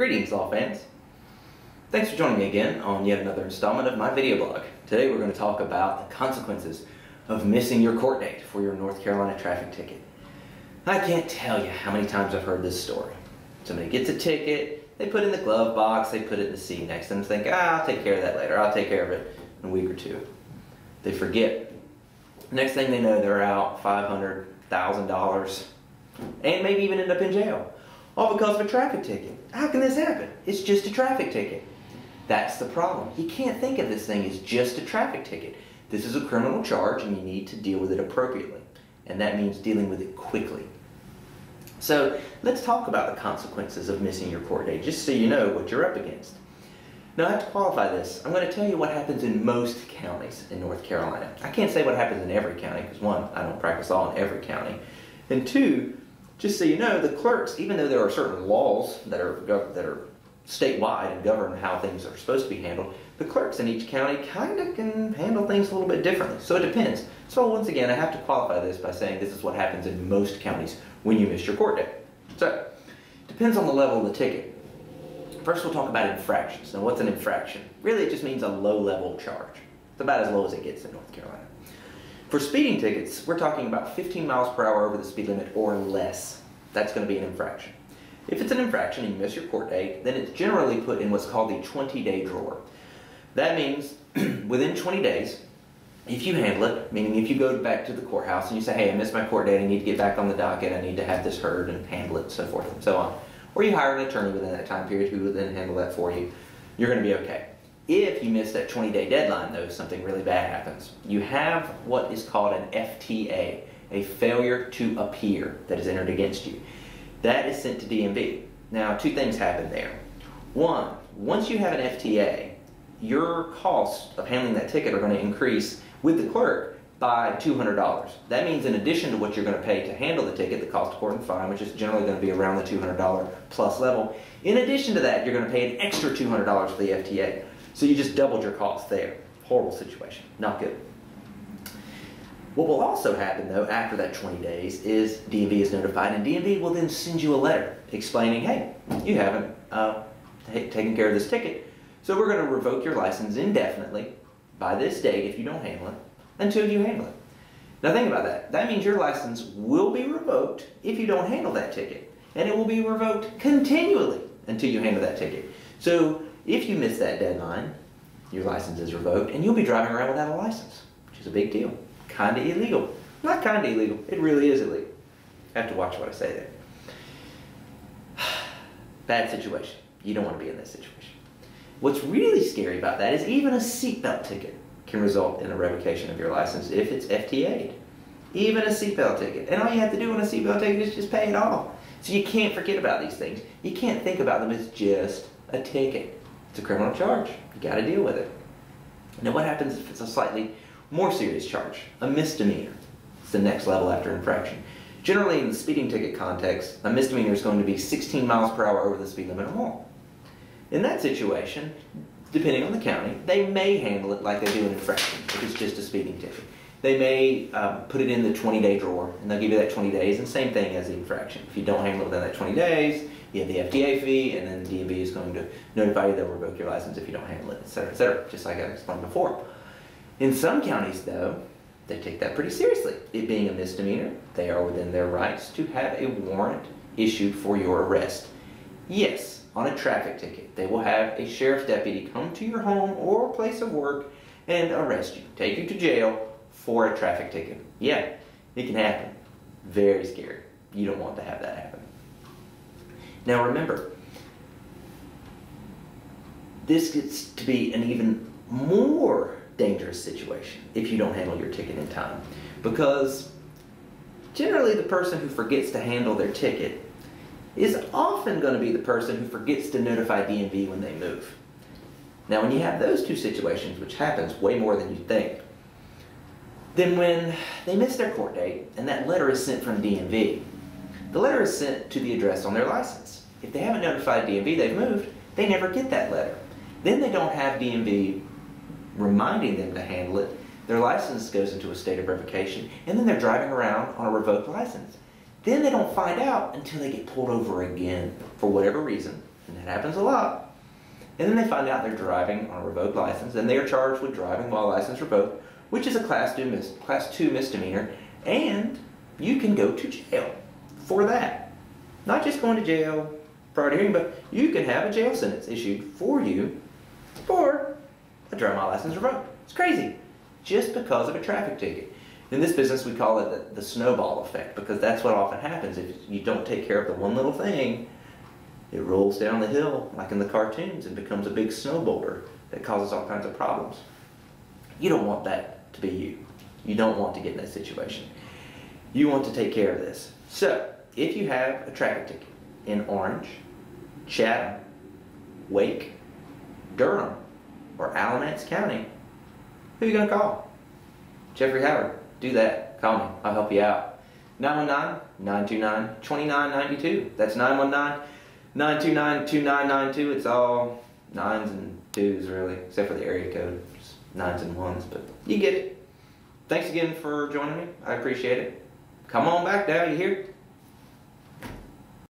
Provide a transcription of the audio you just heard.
Greetings, law fans. Thanks for joining me again on yet another installment of my video blog. Today we're going to talk about the consequences of missing your court date for your North Carolina traffic ticket. I can't tell you how many times I've heard this story. Somebody gets a ticket, they put it in the glove box, they put it in the seat next to them, think, I'll take care of that later, I'll take care of it in a week or two. They forget. Next thing they know, they're out $500, $1,000, and maybe even end up in jail. All because of a traffic ticket. How can this happen? It's just a traffic ticket. That's the problem. You can't think of this thing as just a traffic ticket. This is a criminal charge and you need to deal with it appropriately. And that means dealing with it quickly. So let's talk about the consequences of missing your court date, just so you know what you're up against. Now I have to qualify this. I'm going to tell you what happens in most counties in North Carolina. I can't say what happens in every county because one, I don't practice law in every county. And two, just so you know, the clerks, even though there are certain laws that are statewide and govern how things are supposed to be handled, the clerks in each county kind of can handle things a little bit differently. So it depends. So once again, I have to qualify this by saying this is what happens in most counties when you miss your court date. So it depends on the level of the ticket. First we'll talk about infractions. Now what's an infraction? Really it just means a low-level charge. It's about as low as it gets in North Carolina. For speeding tickets, we're talking about 15 miles per hour over the speed limit or less. That's going to be an infraction. If it's an infraction and you miss your court date, then it's generally put in what's called the 20-day drawer. That means within 20 days, if you handle it, meaning if you go back to the courthouse and you say, hey, I missed my court date, I need to get back on the docket, I need to have this heard and handle it, so forth and so on. Or you hire an attorney within that time period who will then handle that for you, you're going to be okay. If you miss that 20-day deadline, though, something really bad happens. You have what is called an FTA, a failure to appear, that is entered against you. That is sent to DMV. Now, two things happen there. One, once you have an FTA, your costs of handling that ticket are going to increase with the clerk by $200. That means in addition to what you're going to pay to handle the ticket, the cost of court and fine, which is generally going to be around the $200 plus level, in addition to that, you're going to pay an extra $200 for the FTA. So you just doubled your costs there. Horrible situation. Not good. What will also happen, though, after that 20 days is DMV is notified, and DMV will then send you a letter explaining, hey, you haven't taken care of this ticket, so we're going to revoke your license indefinitely by this date if you don't handle it, until you handle it. Now think about that. That means your license will be revoked if you don't handle that ticket, and it will be revoked continually until you handle that ticket. So if you miss that deadline, your license is revoked, and you'll be driving around without a license, which is a big deal. Kind of illegal. Not kind of illegal. It really is illegal. I have to watch what I say there. Bad situation. You don't want to be in this situation. What's really scary about that is even a seatbelt ticket can result in a revocation of your license if it's FTA'd. Even a seatbelt ticket. And all you have to do on a seatbelt ticket is just pay it off. So you can't forget about these things. You can't think about them as just a ticket. It's a criminal charge. You got to deal with it. Now what happens if it's a slightly more serious charge, a misdemeanor? It's the next level after infraction. Generally in the speeding ticket context, a misdemeanor is going to be 16 miles per hour over the speed limit or more. In that situation, depending on the county, they may handle it like they do an infraction if it's just a speeding ticket. They may put it in the 20-day drawer and they'll give you that 20 days, and same thing as the infraction. If you don't handle it within that 20 days, you have the FTA fee, and then the DMV is going to notify you they'll revoke your license if you don't handle it, etc., just like I explained before. In some counties, though, they take that pretty seriously. It being a misdemeanor, they are within their rights to have a warrant issued for your arrest. Yes, on a traffic ticket, they will have a sheriff's deputy come to your home or place of work and arrest you, take you to jail for a traffic ticket. Yeah, it can happen. Very scary. You don't want to have that happen. Now remember, this gets to be an even more dangerous situation if you don't handle your ticket in time, because generally the person who forgets to handle their ticket is often going to be the person who forgets to notify DMV when they move. Now when you have those two situations, which happens way more than you think, then when they miss their court date and that letter is sent from DMV, the letter is sent to the address on their license. If they haven't notified DMV they've moved, they never get that letter. Then they don't have DMV reminding them to handle it. Their license goes into a state of revocation, and then they're driving around on a revoked license. Then they don't find out until they get pulled over again for whatever reason, and that happens a lot. And then they find out they're driving on a revoked license, and they are charged with driving while license revoked, which is a Class 2 misdemeanor, and you can go to jail for that. Not just going to jail prior to hearing, but you can have a jail sentence issued for you for a driving while license revoked. It's crazy. Just because of a traffic ticket. In this business, we call it the snowball effect, because that's what often happens. If you don't take care of the one little thing, it rolls down the hill like in the cartoons and becomes a big snowboulder that causes all kinds of problems. You don't want that to be you. You don't want to get in that situation. You want to take care of this. So, if you have a traffic ticket in Orange, Chatham, Wake, Durham, or Alamance County, who are you going to call? Jeffrey Howard. Do that. Call me. I'll help you out. 919-929-2992. That's 919-929-2992. It's all 9s and 2s, really, except for the area code. Just 9s and 1s, but you get it. Thanks again for joining me. I appreciate it. Come on back now, you hear?